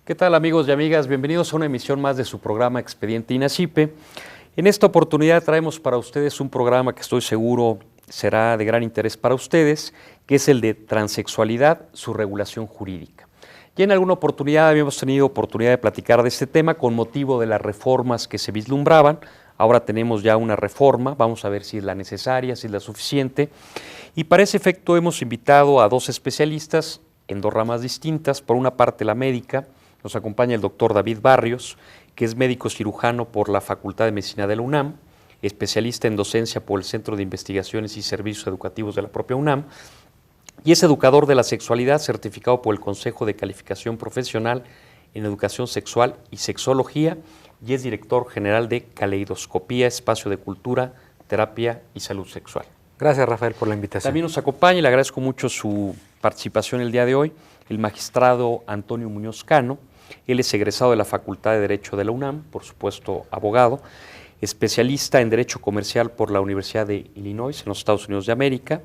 ¿Qué tal, amigos y amigas? Bienvenidos a una emisión más de su programa Expediente INACYPE. En esta oportunidad traemos para ustedes un programa que estoy seguro será de gran interés para ustedes, que es el de transexualidad, su regulación jurídica. Ya en alguna oportunidad habíamos tenido oportunidad de platicar de este tema con motivo de las reformas que se vislumbraban. Ahora tenemos ya una reforma, vamos a ver si es la necesaria, si es la suficiente. Y para ese efecto hemos invitado a dos especialistas en dos ramas distintas. Por una parte, la médica. Nos acompaña el doctor David Barrios, que es médico cirujano por la Facultad de Medicina de la UNAM, especialista en docencia por el Centro de Investigaciones y Servicios Educativos de la propia UNAM, y es educador de la sexualidad certificado por el Consejo de Calificación Profesional en Educación Sexual y Sexología, y es director general de Caleidoscopía, Espacio de Cultura, Terapia y Salud Sexual. Gracias, Rafael, por la invitación. También nos acompaña, y le agradezco mucho su participación el día de hoy, el magistrado Antonio Muñoz Cano. Él es egresado de la Facultad de Derecho de la UNAM, por supuesto abogado, especialista en Derecho Comercial por la Universidad de Illinois en los Estados Unidos de América,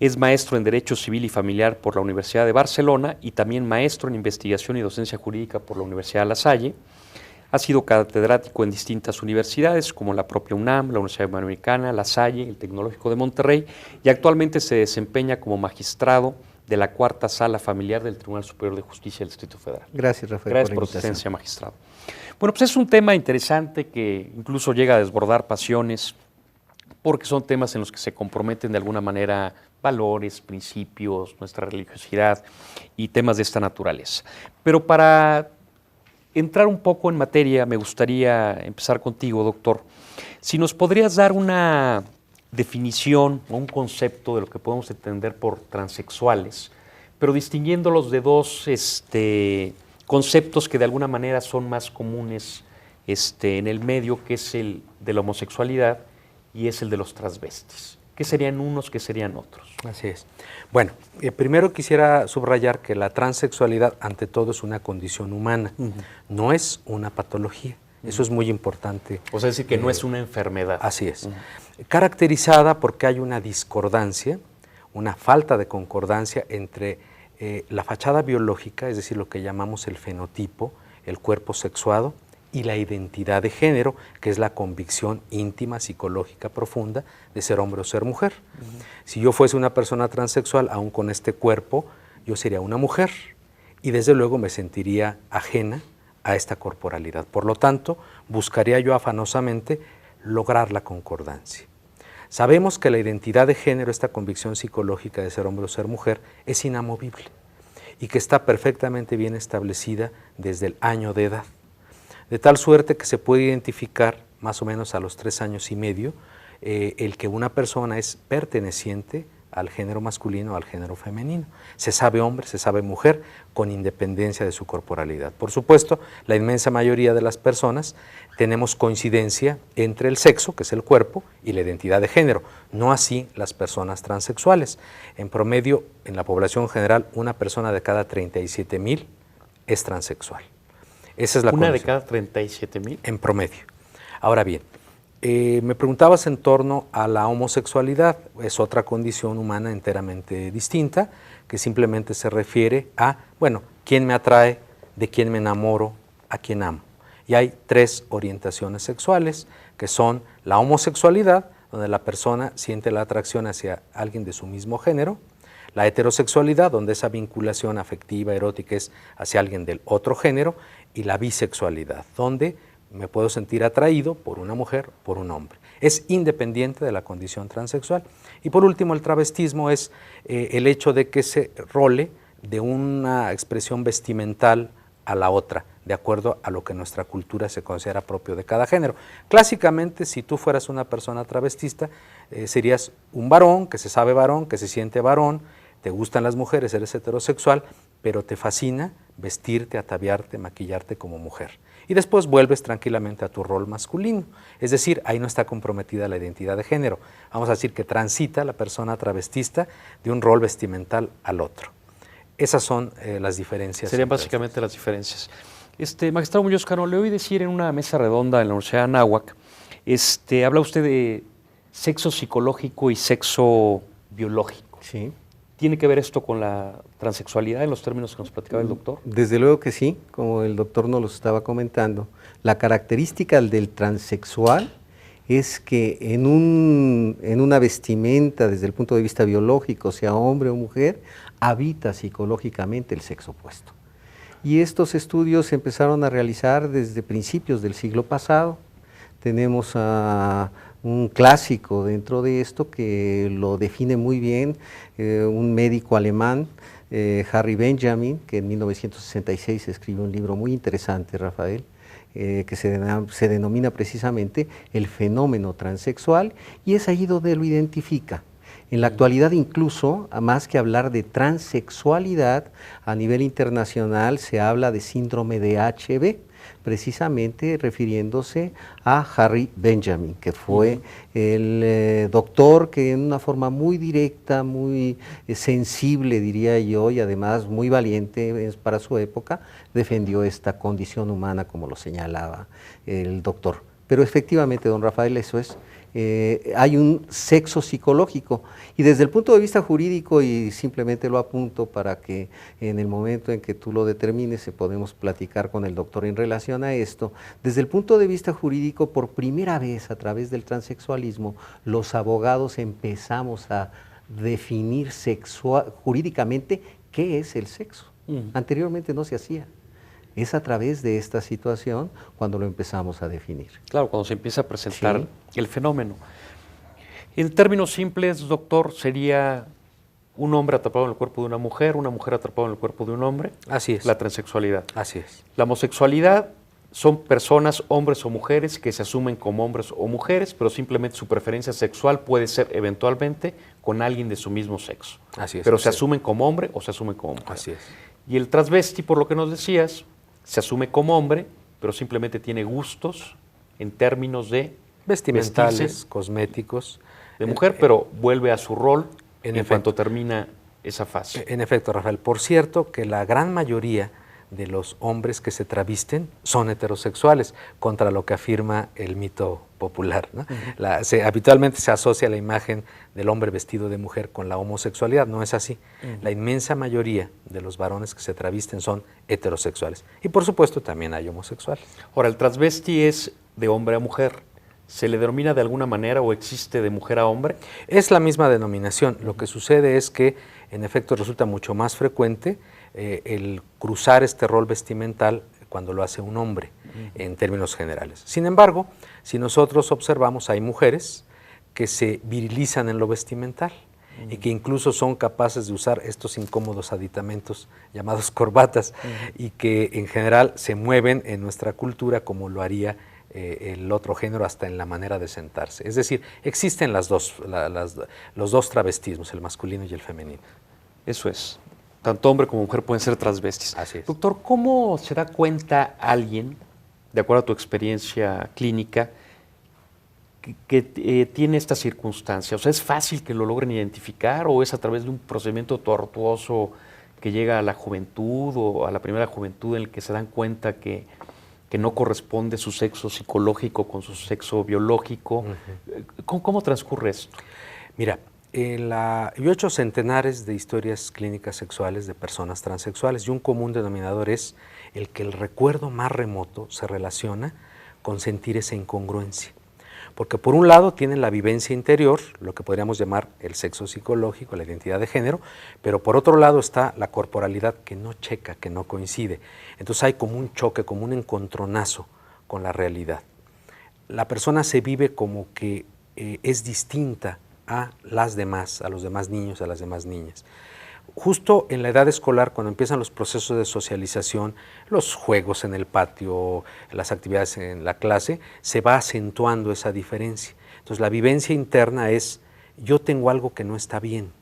es maestro en Derecho Civil y Familiar por la Universidad de Barcelona y también maestro en Investigación y Docencia Jurídica por la Universidad de La Salle. Ha sido catedrático en distintas universidades como la propia UNAM, la Universidad Iberoamericana, La Salle, el Tecnológico de Monterrey, y actualmente se desempeña como magistrado de la Cuarta Sala Familiar del Tribunal Superior de Justicia del Distrito Federal. Gracias, Rafael, Gracias por su asistencia, magistrado. Bueno, pues es un tema interesante que incluso llega a desbordar pasiones, porque son temas en los que se comprometen de alguna manera valores, principios, nuestra religiosidad y temas de esta naturaleza. Pero para entrar un poco en materia, me gustaría empezar contigo, doctor. Si nos podrías dar una definición o un concepto de lo que podemos entender por transexuales, pero distinguiéndolos de dos conceptos que de alguna manera son más comunes en el medio, que es el de la homosexualidad y es el de los transvestis. ¿Qué serían unos, qué serían otros? Así es. Bueno, primero quisiera subrayar que la transexualidad ante todo es una condición humana, no es una patología. Eso es muy importante. O sea, decir que no es una enfermedad. Así es. Caracterizada porque hay una discordancia, una falta de concordancia entre la fachada biológica, es decir, lo que llamamos el fenotipo, el cuerpo sexuado, y la identidad de género, que es la convicción íntima, psicológica, profunda de ser hombre o ser mujer. Si yo fuese una persona transexual, aún con este cuerpo, yo sería una mujer y desde luego me sentiría ajena a esta corporalidad. Por lo tanto, buscaría yo afanosamente lograr la concordancia. Sabemos que la identidad de género, esta convicción psicológica de ser hombre o ser mujer, es inamovible y que está perfectamente bien establecida desde el año de edad. De tal suerte que se puede identificar más o menos a los 3 años y medio el que una persona es perteneciente al género masculino o al género femenino. Se sabe hombre, se sabe mujer, con independencia de su corporalidad. Por supuesto, la inmensa mayoría de las personas tenemos coincidencia entre el sexo, que es el cuerpo, y la identidad de género, no así las personas transexuales. En promedio, en la población general, una persona de cada 37,000 es transexual. Esa es la ¿Una de cada 37,000? En promedio. Ahora bien, me preguntabas en torno a la homosexualidad. Es otra condición humana enteramente distinta, que simplemente se refiere a, bueno, quién me atrae, de quién me enamoro, a quién amo. Y hay 3 orientaciones sexuales, que son la homosexualidad, donde la persona siente la atracción hacia alguien de su mismo género; la heterosexualidad, donde esa vinculación afectiva, erótica es hacia alguien del otro género; y la bisexualidad, donde me puedo sentir atraído por una mujer, por un hombre. Es independiente de la condición transexual. Y por último, el travestismo es el hecho de que se role de una expresión vestimental a la otra, de acuerdo a lo que nuestra cultura se considera propio de cada género. Clásicamente, si tú fueras una persona travestista, serías un varón, que se sabe varón, que se siente varón, te gustan las mujeres, eres heterosexual, pero te fascina vestirte, ataviarte, maquillarte como mujer. Y después vuelves tranquilamente a tu rol masculino. Es decir, ahí no está comprometida la identidad de género. Vamos a decir que transita la persona travestista de un rol vestimental al otro. Esas son las diferencias. Serían básicamente las diferencias. Magistrado Muñoz Cano, le oí decir en una mesa redonda en la Universidad de Anáhuac, habla usted de sexo psicológico y sexo biológico. Sí. ¿Tiene que ver esto con la transexualidad en los términos que nos platicaba el doctor? Desde luego que sí, como el doctor nos lo estaba comentando. La característica del transexual es que en una vestimenta, desde el punto de vista biológico, sea hombre o mujer, habita psicológicamente el sexo opuesto. Y estos estudios se empezaron a realizar desde principios del siglo pasado. Tenemos a un clásico dentro de esto que lo define muy bien, un médico alemán, Harry Benjamin, que en 1966 escribió un libro muy interesante, Rafael, que se denomina precisamente el fenómeno transexual, y es ahí donde lo identifica. En la actualidad incluso, más que hablar de transexualidad, a nivel internacional se habla de síndrome de HB, precisamente refiriéndose a Harry Benjamin, que fue el doctor que en una forma muy directa, muy sensible, diría yo, y además muy valiente para su época, defendió esta condición humana, como lo señalaba el doctor. Pero efectivamente, don Rafael, eso es. Hay un sexo psicológico, y desde el punto de vista jurídico, y simplemente lo apunto para que en el momento en que tú lo determines podemos platicar con el doctor en relación a esto, desde el punto de vista jurídico, por primera vez a través del transexualismo, los abogados empezamos a definir jurídicamente qué es el sexo. Anteriormente no se hacía. Es a través de esta situación cuando lo empezamos a definir. Claro, cuando se empieza a presentar el fenómeno. En términos simples, doctor, sería un hombre atrapado en el cuerpo de una mujer atrapada en el cuerpo de un hombre. Así es. La transexualidad. Así es. La homosexualidad son personas, hombres o mujeres, que se asumen como hombres o mujeres, pero simplemente su preferencia sexual puede ser eventualmente con alguien de su mismo sexo. Así es. Pero se asumen como hombre o se asumen como mujer. Así es. Y el transvesti, por lo que nos decías, se asume como hombre, pero simplemente tiene gustos en términos de vestimentales, cosméticos. De mujer, pero vuelve a su rol en cuanto efecto. termina esa fase. En efecto, Rafael. Por cierto, que la gran mayoría de los hombres que se travisten son heterosexuales, contra lo que afirma el mito popular, ¿no? Habitualmente se asocia la imagen del hombre vestido de mujer con la homosexualidad. No es así. La inmensa mayoría de los varones que se travisten son heterosexuales. Y por supuesto también hay homosexuales. Ahora, el transvesti es de hombre a mujer. ¿Se le denomina de alguna manera o existe de mujer a hombre? Es la misma denominación. Lo que sucede es que en efecto resulta mucho más frecuente el cruzar este rol vestimental cuando lo hace un hombre, en términos generales. Sin embargo, si nosotros observamos, hay mujeres que se virilizan en lo vestimental y que incluso son capaces de usar estos incómodos aditamentos llamados corbatas y que en general se mueven en nuestra cultura como lo haría el otro género, hasta en la manera de sentarse. Es decir, existen los dos travestismos, el masculino y el femenino. Eso es. Tanto hombre como mujer pueden ser transvestis. Así es. Doctor, ¿cómo se da cuenta alguien, de acuerdo a tu experiencia clínica, que tiene esta circunstancia? O sea, ¿es fácil que lo logren identificar o es a través de un procedimiento tortuoso que llega a la juventud o a la primera juventud en el que se dan cuenta que no corresponde su sexo psicológico con su sexo biológico? ¿Cómo transcurre esto? Mira, yo he hecho centenares de historias clínicas sexuales de personas transexuales y un común denominador es el que el recuerdo más remoto se relaciona con sentir esa incongruencia. Porque por un lado tienen la vivencia interior, lo que podríamos llamar el sexo psicológico, la identidad de género, pero por otro lado está la corporalidad que no checa, que no coincide. Entonces hay como un choque, como un encontronazo con la realidad. La persona se vive como que es distinta a los demás niños, a las demás niñas. Justo en la edad escolar, cuando empiezan los procesos de socialización, los juegos en el patio, las actividades en la clase, se va acentuando esa diferencia. Entonces la vivencia interna es, yo tengo algo que no está bien.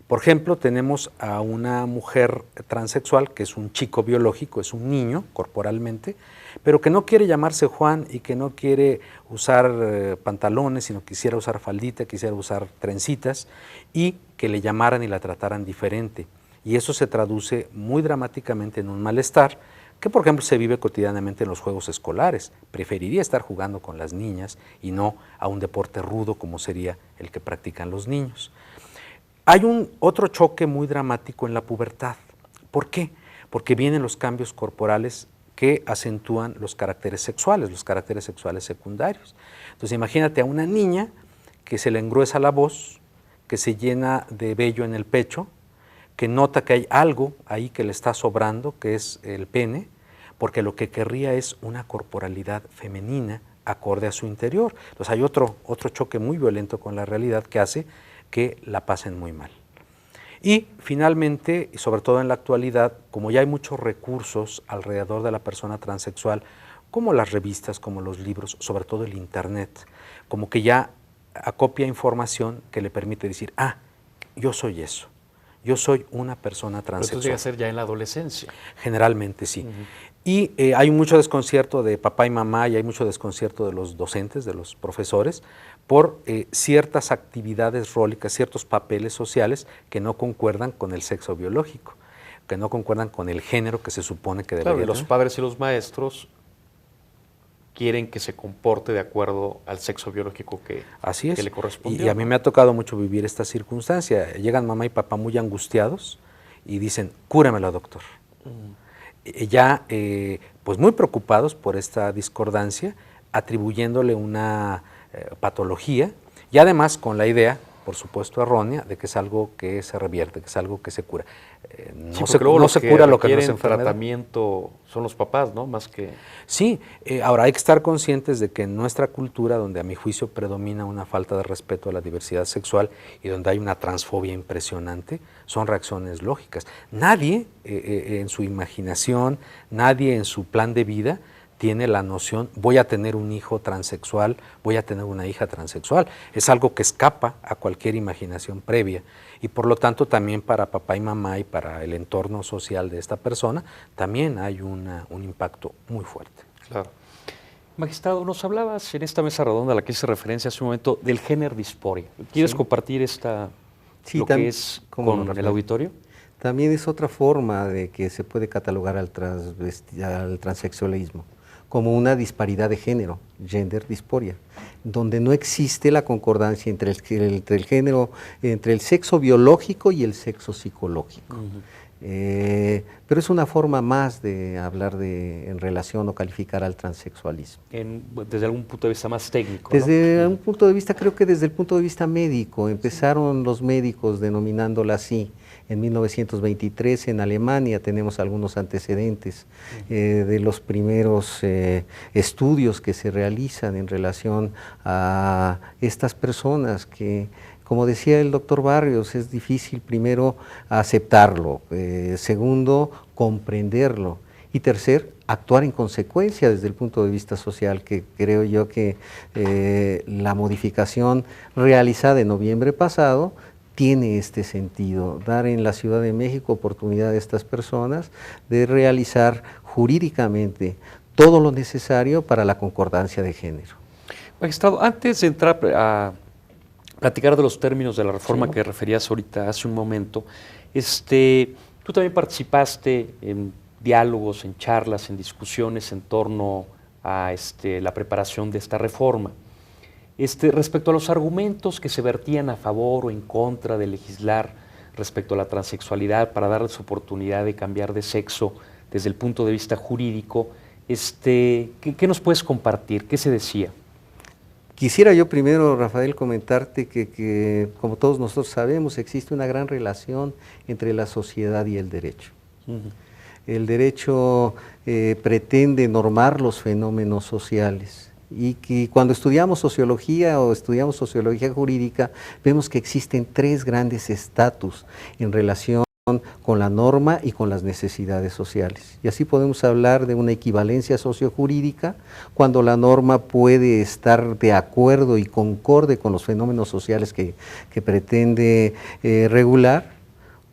Por ejemplo, tenemos a una mujer transexual que es un chico biológico, es un niño corporalmente, pero que no quiere llamarse Juan y que no quiere usar pantalones, sino quisiera usar faldita, quisiera usar trencitas y que le llamaran y la trataran diferente. Y eso se traduce muy dramáticamente en un malestar que, por ejemplo, se vive cotidianamente en los juegos escolares. Preferiría estar jugando con las niñas y no a un deporte rudo como sería el que practican los niños. Hay otro choque muy dramático en la pubertad. ¿Por qué? Porque vienen los cambios corporales que acentúan los caracteres sexuales secundarios. Entonces imagínate a una niña que se le engruesa la voz, que se llena de vello en el pecho, que nota que hay algo ahí que le está sobrando, que es el pene, porque lo que querría es una corporalidad femenina acorde a su interior. Entonces hay otro choque muy violento con la realidad que hace que la pasen muy mal. Y finalmente, y sobre todo en la actualidad, como ya hay muchos recursos alrededor de la persona transexual, como las revistas, como los libros, sobre todo el internet, como que ya acopia información que le permite decir, yo soy eso, yo soy una persona transexual. Pero eso llega a ser ya en la adolescencia. Generalmente sí. Y hay mucho desconcierto de papá y mamá y hay mucho desconcierto de los docentes, de los profesores, por ciertas actividades rólicas, ciertos papeles sociales que no concuerdan con el sexo biológico, que no concuerdan con el género que se supone que debería Claro, y los tener. padres y los maestros quieren que se comporte de acuerdo al sexo biológico que le corresponde. Y a mí me ha tocado mucho vivir esta circunstancia. Llegan mamá y papá muy angustiados y dicen, cúramelo, doctor. Ya pues muy preocupados por esta discordancia, atribuyéndole una patología y además con la idea, por supuesto errónea, de que es algo que se revierte, que es algo que se cura. No se cura lo que no es enfermedad. Tratamiento son los papás, ¿no? Más que... Sí, ahora hay que estar conscientes de que en nuestra cultura, donde a mi juicio predomina una falta de respeto a la diversidad sexual y donde hay una transfobia impresionante, son reacciones lógicas. Nadie en su imaginación, nadie en su plan de vida tiene la noción, voy a tener un hijo transexual, voy a tener una hija transexual. Es algo que escapa a cualquier imaginación previa y por lo tanto también para papá y mamá y para el entorno social de esta persona también hay un impacto muy fuerte. Claro. Magistrado, nos hablabas en esta mesa redonda a la que hice referencia hace un momento del género disforia. ¿Quieres compartir lo que es con el auditorio? También es otra forma de que se puede catalogar al transexualismo como una disparidad de género, gender dysphoria, donde no existe la concordancia entre el género, entre el sexo biológico y el sexo psicológico. Pero es una forma más de hablar en relación o calificar al transexualismo. Desde algún punto de vista más técnico, Desde un punto de vista, creo que desde el punto de vista médico, empezaron los médicos denominándola así. En 1923 en Alemania tenemos algunos antecedentes de los primeros estudios que se realizan en relación a estas personas que, como decía el doctor Barrios, es difícil primero aceptarlo, segundo, comprenderlo y tercer, actuar en consecuencia desde el punto de vista social, que creo yo que la modificación realizada en noviembre pasado tiene este sentido, dar en la Ciudad de México oportunidad a estas personas de realizar jurídicamente todo lo necesario para la concordancia de género. Magistrado, antes de entrar a platicar de los términos de la reforma que referías ahorita hace un momento, tú también participaste en diálogos, en charlas, en discusiones en torno a la preparación de esta reforma. Respecto a los argumentos que se vertían a favor o en contra de legislar respecto a la transexualidad para darles oportunidad de cambiar de sexo desde el punto de vista jurídico, ¿qué nos puedes compartir? ¿Qué se decía? Quisiera yo primero, Rafael, comentarte que como todos nosotros sabemos, existe una gran relación entre la sociedad y el derecho. El derecho pretende normar los fenómenos sociales. Y que cuando estudiamos sociología o estudiamos sociología jurídica, vemos que existen tres grandes estatus en relación con la norma y con las necesidades sociales. Y así podemos hablar de una equivalencia sociojurídica, cuando la norma puede estar de acuerdo y concorde con los fenómenos sociales que pretende regular.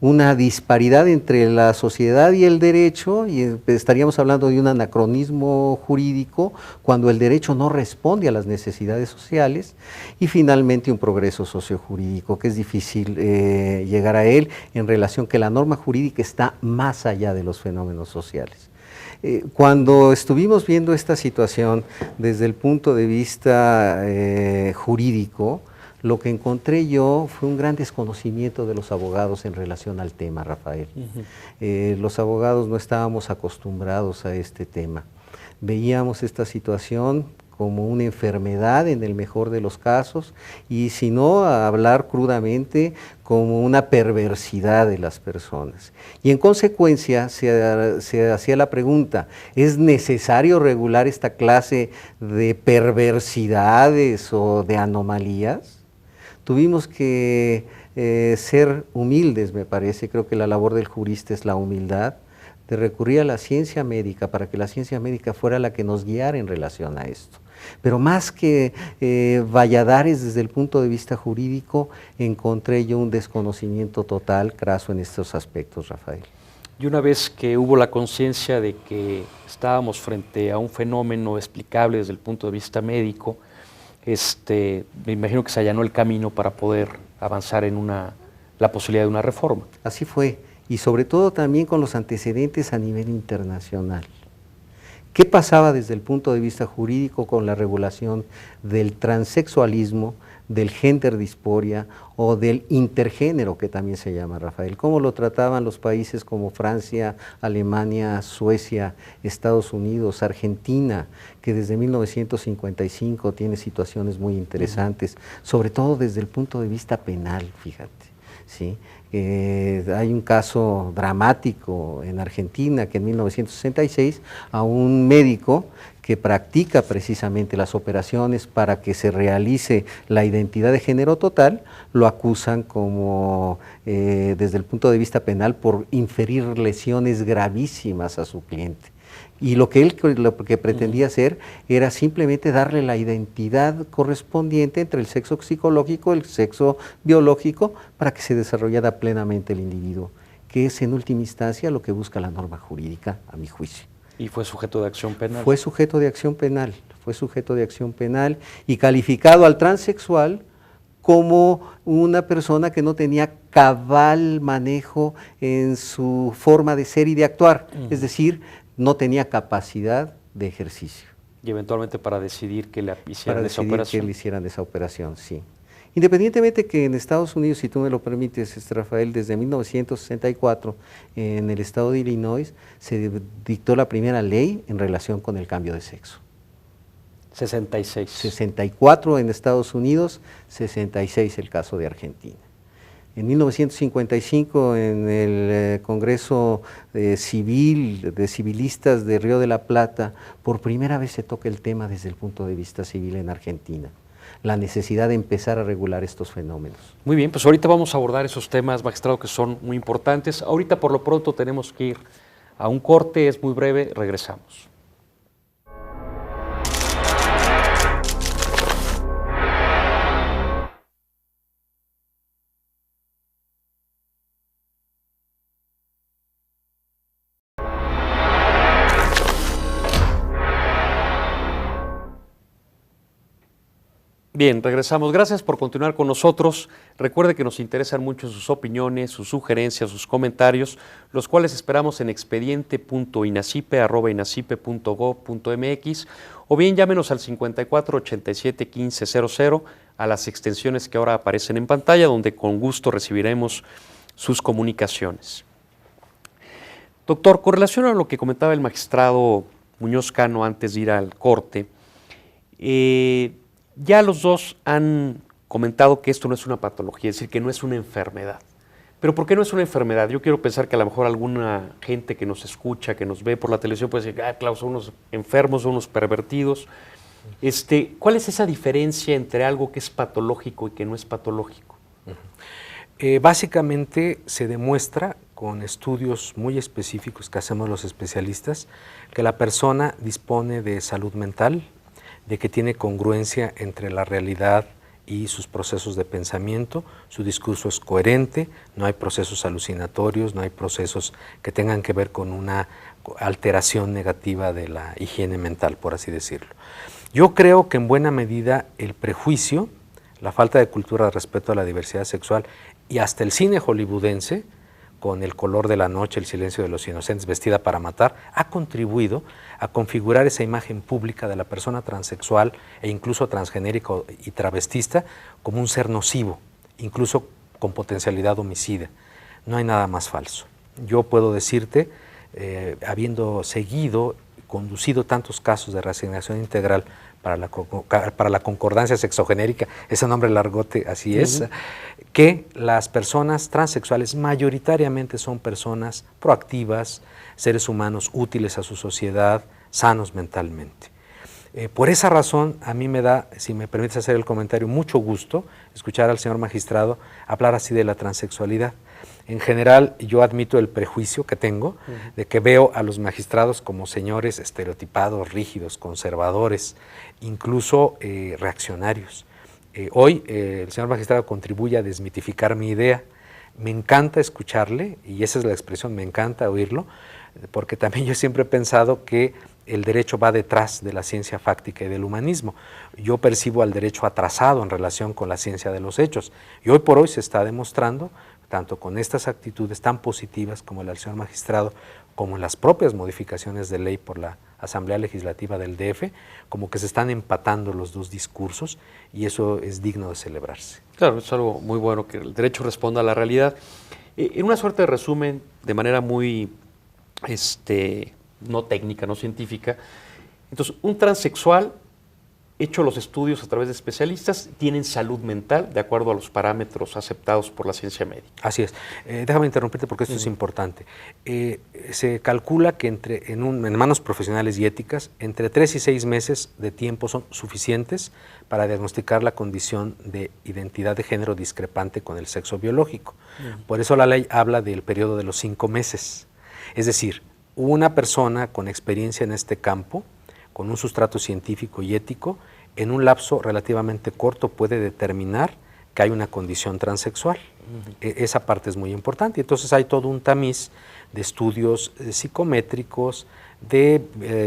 Una disparidad entre la sociedad y el derecho, y estaríamos hablando de un anacronismo jurídico cuando el derecho no responde a las necesidades sociales, y finalmente un progreso sociojurídico que es difícil llegar a él en relación que la norma jurídica está más allá de los fenómenos sociales. Cuando estuvimos viendo esta situación desde el punto de vista jurídico, lo que encontré yo fue un gran desconocimiento de los abogados en relación al tema, Rafael. Los abogados no estábamos acostumbrados a este tema. Veíamos esta situación como una enfermedad en el mejor de los casos, y si no, a hablar crudamente, como una perversidad de las personas. Y en consecuencia se hacía la pregunta, ¿es necesario regular esta clase de perversidades o de anomalías? Tuvimos que ser humildes, me parece. Creo que la labor del jurista es la humildad, de recurrir a la ciencia médica para que la ciencia médica fuera la que nos guiara en relación a esto. Pero más que valladares desde el punto de vista jurídico, encontré yo un desconocimiento total, craso en estos aspectos, Rafael. Y una vez que hubo la conciencia de que estábamos frente a un fenómeno explicable desde el punto de vista médico, me imagino que se allanó el camino para poder avanzar en la posibilidad de una reforma. Así fue, y sobre todo también con los antecedentes a nivel internacional. ¿Qué pasaba desde el punto de vista jurídico con la regulación del transexualismo, del gender dysphoria o del intergénero, que también se llama, Rafael? ¿Cómo lo trataban los países como Francia, Alemania, Suecia, Estados Unidos, Argentina, que desde 1955 tiene situaciones muy interesantes, sobre todo desde el punto de vista penal, fíjate, ¿sí? Hay un caso dramático en Argentina que en 1966 a un médico que practica precisamente las operaciones para que se realice la identidad de género total, lo acusan como, desde el punto de vista penal, por inferir lesiones gravísimas a su cliente. Y lo que pretendía hacer era simplemente darle la identidad correspondiente entre el sexo psicológico y el sexo biológico para que se desarrollara plenamente el individuo, que es en última instancia lo que busca la norma jurídica, a mi juicio. ¿Y fue sujeto de acción penal? Fue sujeto de acción penal, y calificado al transexual como una persona que no tenía cabal manejo en su forma de ser y de actuar, es decir, no tenía capacidad de ejercicio. Y eventualmente para decidir que le hicieran esa operación. Para decidir que le hicieran esa operación, sí. Independientemente que en Estados Unidos, si tú me lo permites, Rafael, desde 1964, en el estado de Illinois, se dictó la primera ley en relación con el cambio de sexo. 66. 64 en Estados Unidos, 66 el caso de Argentina. En 1955, en el Congreso Civil, de civilistas de Río de la Plata, por primera vez se toca el tema desde el punto de vista civil en Argentina, la necesidad de empezar a regular estos fenómenos. Muy bien, pues ahorita vamos a abordar esos temas, magistrado, que son muy importantes. Ahorita por lo pronto tenemos que ir a un corte, es muy breve, regresamos. Bien, regresamos. Gracias por continuar con nosotros. Recuerde que nos interesan mucho sus opiniones, sus sugerencias, sus comentarios, los cuales esperamos en expediente.inacipe@inacipe.gov.mx, o bien llámenos al 54 87 15 00 a las extensiones que ahora aparecen en pantalla, donde con gusto recibiremos sus comunicaciones. Doctor, con relación a lo que comentaba el magistrado Muñoz Cano antes de ir al corte, ya los dos han comentado que esto no es una patología, es decir, que no es una enfermedad. Pero ¿por qué no es una enfermedad? Yo quiero pensar que a lo mejor alguna gente que nos escucha, que nos ve por la televisión puede decir, claro, son unos enfermos, son unos pervertidos. ¿Cuál es esa diferencia entre algo que es patológico y que no es patológico? Básicamente se demuestra con estudios muy específicos que hacemos los especialistas que la persona dispone de salud mental, de que tiene congruencia entre la realidad y sus procesos de pensamiento, su discurso es coherente, no hay procesos alucinatorios, no hay procesos que tengan que ver con una alteración negativa de la higiene mental, por así decirlo. Yo creo que en buena medida el prejuicio, la falta de cultura respecto a la diversidad sexual y hasta el cine hollywoodense con El color de la noche, El silencio de los inocentes, Vestida para matar, ha contribuido a configurar esa imagen pública de la persona transexual e incluso transgenérico y travestista como un ser nocivo, incluso con potencialidad homicida. No hay nada más falso. Yo puedo decirte, habiendo seguido, conducido tantos casos de reasignación integral para la concordancia sexogenérica, ese nombre largote así es, que las personas transexuales mayoritariamente son personas proactivas, seres humanos útiles a su sociedad, sanos mentalmente. Por esa razón, a mí me da, si me permites hacer el comentario, mucho gusto escuchar al señor magistrado hablar así de la transexualidad. En general, yo admito el prejuicio que tengo de que veo a los magistrados como señores estereotipados, rígidos, conservadores, incluso reaccionarios. Hoy el señor magistrado contribuye a desmitificar mi idea. Me encanta escucharle, y esa es la expresión, me encanta oírlo, porque también yo siempre he pensado que el derecho va detrás de la ciencia fáctica y del humanismo. Yo percibo al derecho atrasado en relación con la ciencia de los hechos, y hoy por hoy se está demostrando, tanto con estas actitudes tan positivas como la del señor magistrado, como en las propias modificaciones de ley por la Asamblea Legislativa del DF, como que se están empatando los dos discursos, y eso es digno de celebrarse. Claro, es algo muy bueno que el derecho responda a la realidad. En una suerte de resumen, de manera muy no técnica, no científica, entonces un transexual, hecho los estudios a través de especialistas, tienen salud mental de acuerdo a los parámetros aceptados por la ciencia médica. Así es. Déjame interrumpirte porque esto es importante. Se calcula que en manos profesionales y éticas, entre 3 y 6 meses de tiempo son suficientes para diagnosticar la condición de identidad de género discrepante con el sexo biológico. Por eso la ley habla del periodo de los 5 meses. Es decir, una persona con experiencia en este campo, con un sustrato científico y ético, en un lapso relativamente corto puede determinar que hay una condición transexual. Esa parte es muy importante. Entonces hay todo un tamiz de estudios psicométricos, de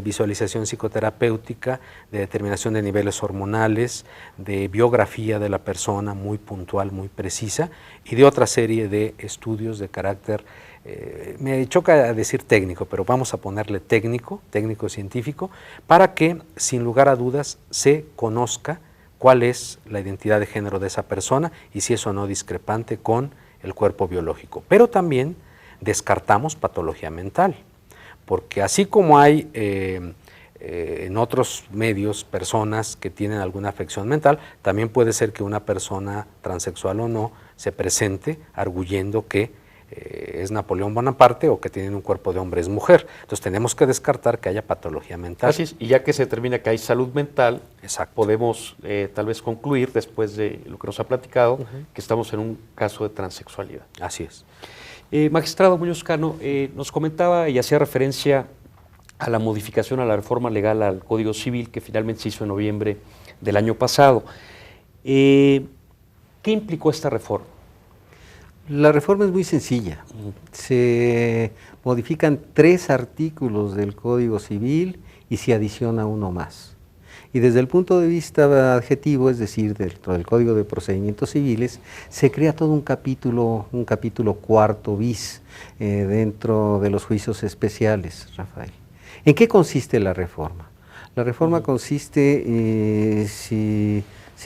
visualización psicoterapéutica, de determinación de niveles hormonales, de biografía de la persona muy puntual, muy precisa, y de otra serie de estudios de carácter, me choca decir técnico, pero vamos a ponerle técnico científico, para que sin lugar a dudas se conozca cuál es la identidad de género de esa persona y si es o no discrepante con el cuerpo biológico. Pero también descartamos patología mental, porque así como hay en otros medios personas que tienen alguna afección mental, también puede ser que una persona transexual o no se presente arguyendo que es Napoleón Bonaparte o que tienen un cuerpo de hombre es mujer. Entonces tenemos que descartar que haya patología mental. Así es, y ya que se determina que hay salud mental, exacto, podemos tal vez concluir, después de lo que nos ha platicado, que estamos en un caso de transexualidad. Así es. Magistrado Muñoz Cano, nos comentaba y hacía referencia a la modificación a la reforma legal al Código Civil que finalmente se hizo en noviembre del año pasado. ¿Qué implicó esta reforma? La reforma es muy sencilla. Se modifican 3 artículos del Código Civil y se adiciona uno más. Y desde el punto de vista adjetivo, es decir, dentro del Código de Procedimientos Civiles, se crea todo un capítulo cuarto bis dentro de los juicios especiales, Rafael. ¿En qué consiste la reforma? La reforma consiste, si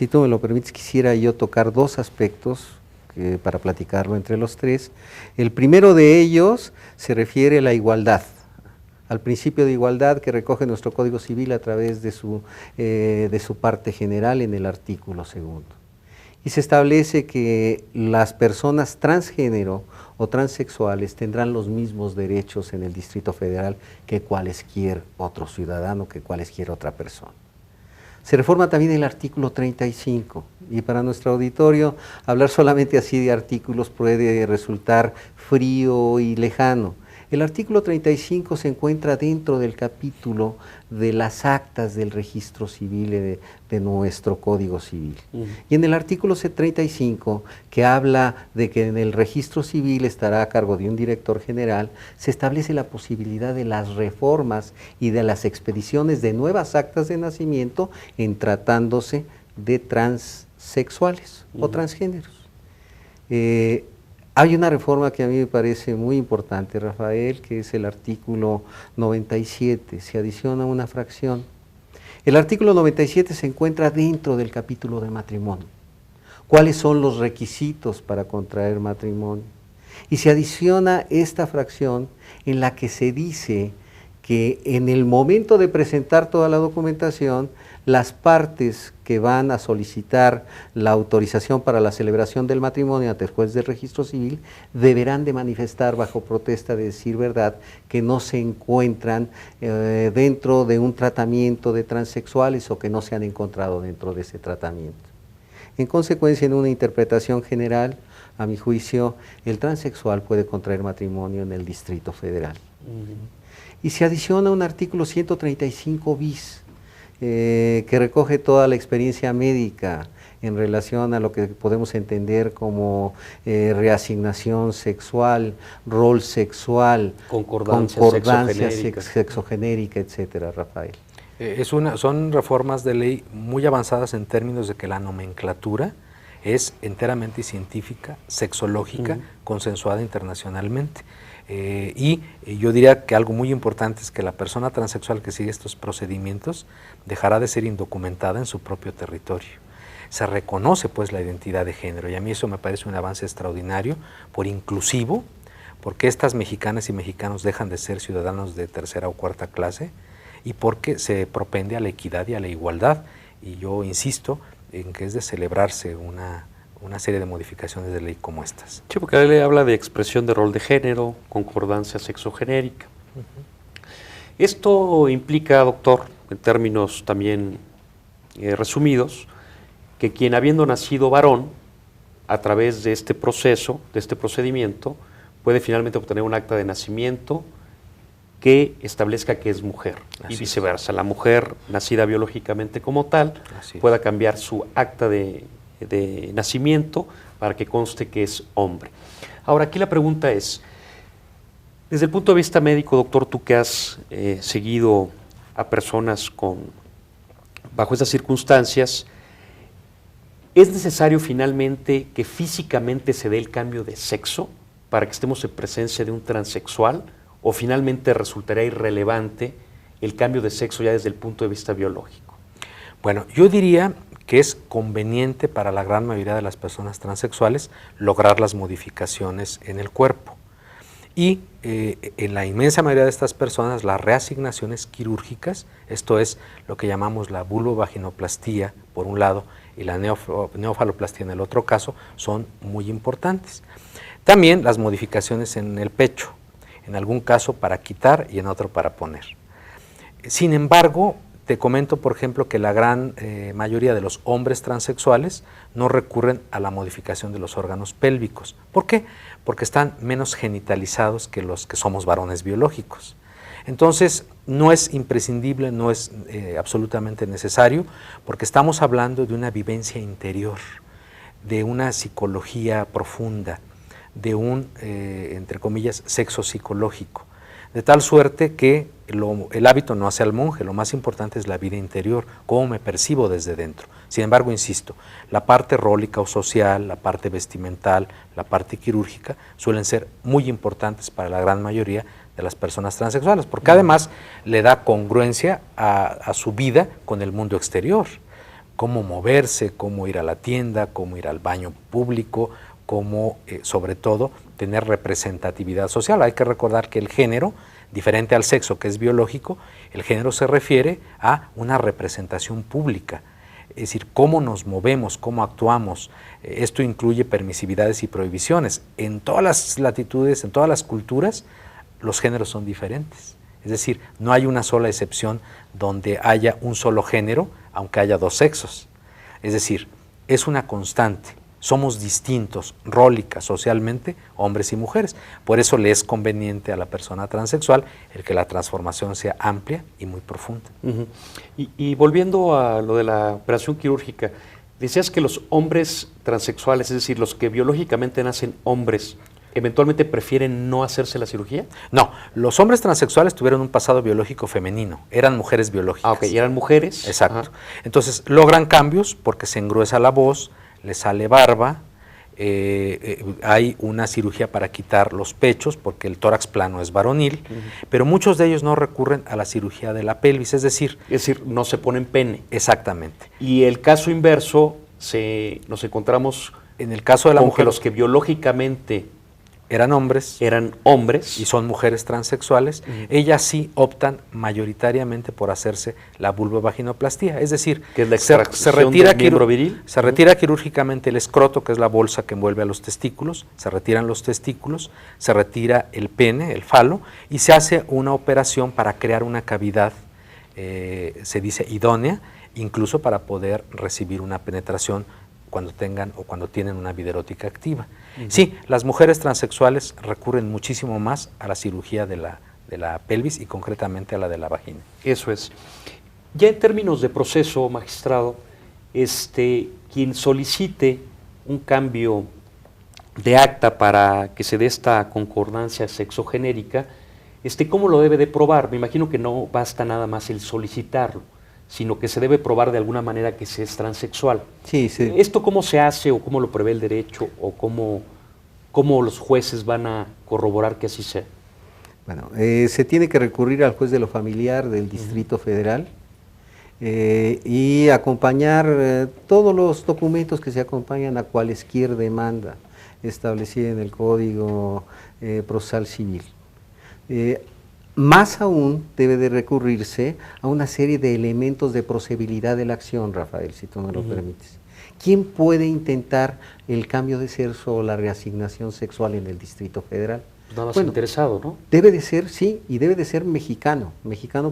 tú me lo permites, quisiera yo tocar 2 aspectos para platicarlo entre los 3. El primero de ellos se refiere a la igualdad, al principio de igualdad que recoge nuestro Código Civil a través de su parte general en el artículo 2. Y se establece que las personas transgénero o transexuales tendrán los mismos derechos en el Distrito Federal que cualesquier otro ciudadano, que cualesquier otra persona. Se reforma también el artículo 35, y para nuestro auditorio hablar solamente así de artículos puede resultar frío y lejano. El artículo 35 se encuentra dentro del capítulo de las actas del registro civil de nuestro Código Civil. Y en el artículo 35, que habla de que en el registro civil estará a cargo de un director general, se establece la posibilidad de las reformas y de las expediciones de nuevas actas de nacimiento en tratándose de transexuales o transgéneros. Hay una reforma que a mí me parece muy importante, Rafael, que es el artículo 97. Se adiciona una fracción. El artículo 97 se encuentra dentro del capítulo de matrimonio. ¿Cuáles son los requisitos para contraer matrimonio? Y se adiciona esta fracción en la que se dice que en el momento de presentar toda la documentación, las partes que van a solicitar la autorización para la celebración del matrimonio ante el juez de registro civil deberán de manifestar bajo protesta de decir verdad que no se encuentran dentro de un tratamiento de transexuales o que no se han encontrado dentro de ese tratamiento. En consecuencia, en una interpretación general, a mi juicio, el transexual puede contraer matrimonio en el Distrito Federal. Y se adiciona un artículo 135 bis, que recoge toda la experiencia médica en relación a lo que podemos entender como reasignación sexual, rol sexual, concordancia sexogenérica, etcétera, Rafael. Son reformas de ley muy avanzadas en términos de que la nomenclatura es enteramente científica, sexológica, consensuada internacionalmente. Y yo diría que algo muy importante es que la persona transexual que sigue estos procedimientos dejará de ser indocumentada en su propio territorio. Se reconoce pues la identidad de género y a mí eso me parece un avance extraordinario por inclusivo, porque estas mexicanas y mexicanos dejan de ser ciudadanos de tercera o cuarta clase y porque se propende a la equidad y a la igualdad. Y yo insisto en que es de celebrarse una serie de modificaciones de ley como estas. Sí, porque le habla de expresión de rol de género, concordancia sexogenérica. Esto implica, doctor, en términos también resumidos, que quien habiendo nacido varón, a través de este proceso, de este procedimiento, puede finalmente obtener un acta de nacimiento que establezca que es mujer. Así y viceversa, la mujer nacida biológicamente como tal pueda cambiar su acta de nacimiento para que conste que es hombre. Ahora, aquí la pregunta es, desde el punto de vista médico, doctor, tú que has seguido a personas bajo estas circunstancias, ¿es necesario finalmente que físicamente se dé el cambio de sexo para que estemos en presencia de un transexual o finalmente resultaría irrelevante el cambio de sexo ya desde el punto de vista biológico? Bueno, yo diría que es conveniente para la gran mayoría de las personas transexuales lograr las modificaciones en el cuerpo. Y en la inmensa mayoría de estas personas, las reasignaciones quirúrgicas, esto es lo que llamamos la vulvovaginoplastia por un lado y la neofaloplastia en el otro caso, son muy importantes. También las modificaciones en el pecho, en algún caso para quitar y en otro para poner. Sin embargo, te comento, por ejemplo, que la gran mayoría de los hombres transexuales no recurren a la modificación de los órganos pélvicos. ¿Por qué? Porque están menos genitalizados que los que somos varones biológicos. Entonces, no es imprescindible, no es absolutamente necesario, porque estamos hablando de una vivencia interior, de una psicología profunda, de un, entre comillas, sexo psicológico. De tal suerte que el hábito no hace al monje, lo más importante es la vida interior, cómo me percibo desde dentro. Sin embargo, insisto, la parte rólica o social, la parte vestimental, la parte quirúrgica, suelen ser muy importantes para la gran mayoría de las personas transexuales, porque además le da congruencia a su vida con el mundo exterior. Cómo moverse, cómo ir a la tienda, cómo ir al baño público, cómo, sobre todo, tener representatividad social. Hay que recordar que el género, diferente al sexo que es biológico, el género se refiere a una representación pública, es decir, cómo nos movemos, cómo actuamos. Esto incluye permisividades y prohibiciones. En todas las latitudes, en todas las culturas, los géneros son diferentes. Es decir, no hay una sola excepción donde haya un solo género, aunque haya dos sexos. Es decir, es una constante. Somos distintos, rólica, socialmente, hombres y mujeres. Por eso le es conveniente a la persona transexual el que la transformación sea amplia y muy profunda. Y volviendo a lo de la operación quirúrgica, decías que los hombres transexuales, es decir, los que biológicamente nacen hombres, ¿eventualmente prefieren no hacerse la cirugía? No, los hombres transexuales tuvieron un pasado biológico femenino, eran mujeres biológicas. Ah, ok, ¿y eran mujeres? Exacto. Entonces logran cambios porque se engruesa la voz, le sale barba, hay una cirugía para quitar los pechos, porque el tórax plano es varonil, pero muchos de ellos no recurren a la cirugía de la pelvis, es decir, no se ponen pene. Exactamente. Y el caso inverso, nos encontramos en el caso de la con mujer, que los que biológicamente eran hombres y son mujeres transexuales, ellas sí optan mayoritariamente por hacerse la vulvovaginoplastia, es decir, que es la se retira del miembro viril. Se retira quirúrgicamente el escroto, que es la bolsa que envuelve a los testículos, se retiran los testículos, se retira el pene, el falo, y se hace una operación para crear una cavidad, se dice idónea, incluso para poder recibir una penetración cuando tengan o cuando tienen una vida erótica activa. Sí, las mujeres transexuales recurren muchísimo más a la cirugía de la pelvis y concretamente a la de la vagina. Eso es. Ya en términos de proceso, magistrado, quien solicite un cambio de acta para que se dé esta concordancia sexogenérica, ¿cómo lo debe de probar? Me imagino que no basta nada más el solicitarlo, sino que se debe probar de alguna manera que se es transexual. Sí, sí. ¿Esto cómo se hace o cómo lo prevé el derecho o cómo los jueces van a corroborar que así sea? Bueno, se tiene que recurrir al juez de lo familiar del Distrito Federal y acompañar todos los documentos que se acompañan a cualesquier demanda establecida en el Código Procesal Civil. Más aún debe de recurrirse a una serie de elementos de procedibilidad de la acción, Rafael, si tú me lo permites. ¿Quién puede intentar el cambio de sexo o la reasignación sexual en el Distrito Federal? Pues nada más interesado, ¿no? Debe de ser, sí, y debe de ser mexicano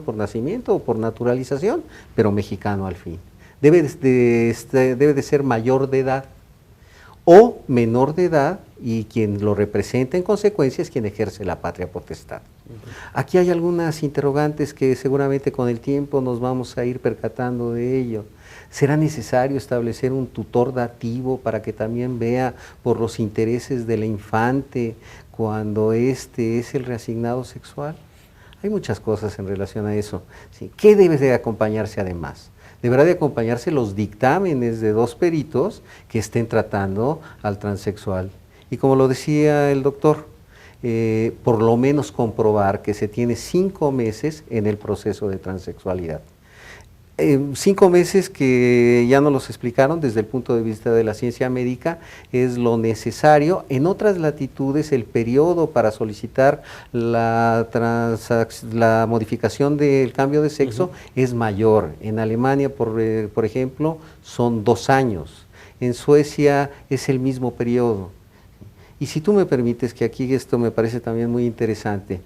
por nacimiento o por naturalización, pero mexicano al fin. Debe de ser mayor de edad o menor de edad, y quien lo representa en consecuencia es quien ejerce la patria potestad. Aquí hay algunas interrogantes que seguramente con el tiempo nos vamos a ir percatando de ello. ¿Será necesario establecer un tutor dativo para que también vea por los intereses del infante cuando es el reasignado sexual? Hay muchas cosas en relación a eso. ¿Sí? ¿Qué debe de acompañarse además? Deberá de acompañarse los dictámenes de 2 peritos que estén tratando al transexual. Y como lo decía el doctor, por lo menos comprobar que se tiene 5 meses en el proceso de transexualidad. 5 meses que ya nos los explicaron desde el punto de vista de la ciencia médica, es lo necesario. En otras latitudes el periodo para solicitar la modificación del cambio de sexo es mayor. En Alemania, por ejemplo, son 2 años. En Suecia es el mismo periodo. Y si tú me permites, que aquí esto me parece también muy interesante,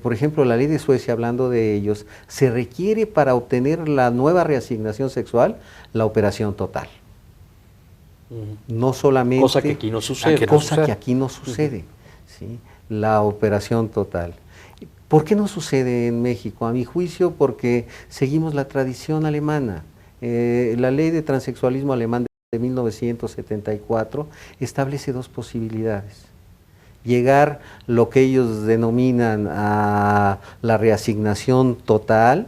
por ejemplo, la ley de Suecia, hablando de ellos, se requiere para obtener la nueva reasignación sexual la operación total. No solamente... Cosa que aquí no sucede. Cosa que aquí no sucede, ¿sí? La operación total. ¿Por qué no sucede en México? A mi juicio, porque seguimos la tradición alemana. La ley de transexualismo alemán de 1974 establece 2 posibilidades: llegar lo que ellos denominan a la reasignación total,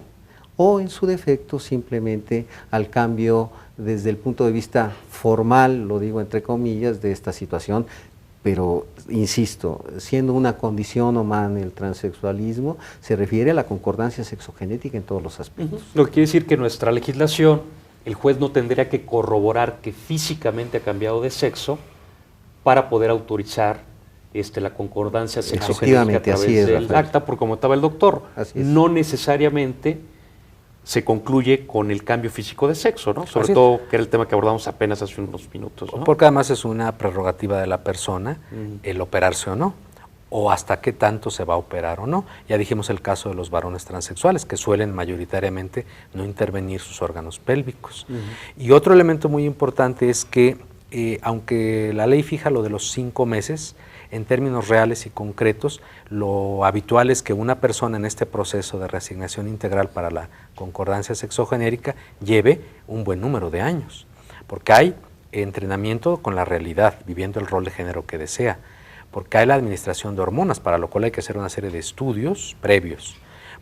o en su defecto simplemente al cambio desde el punto de vista formal, lo digo entre comillas, de esta situación. Pero, insisto, siendo una condición humana el transexualismo, se refiere a la concordancia sexogenética en todos los aspectos. Lo que quiere decir que nuestra legislación, el juez no tendría que corroborar que físicamente ha cambiado de sexo para poder autorizar la concordancia sexogenética a través del acta, porque como estaba el doctor, no necesariamente se concluye con el cambio físico de sexo, ¿no? Sobre todo, que era el tema que abordamos apenas hace unos minutos, ¿no? Porque además es una prerrogativa de la persona el operarse o no, o hasta qué tanto se va a operar o no. Ya dijimos el caso de los varones transexuales, que suelen mayoritariamente no intervenir sus órganos pélvicos. Y otro elemento muy importante es que, aunque la ley fija lo de los 5 meses, en términos reales y concretos, lo habitual es que una persona en este proceso de reasignación integral para la concordancia sexogenérica lleve un buen número de años, porque hay entrenamiento con la realidad, viviendo el rol de género que desea, porque hay la administración de hormonas, para lo cual hay que hacer una serie de estudios previos,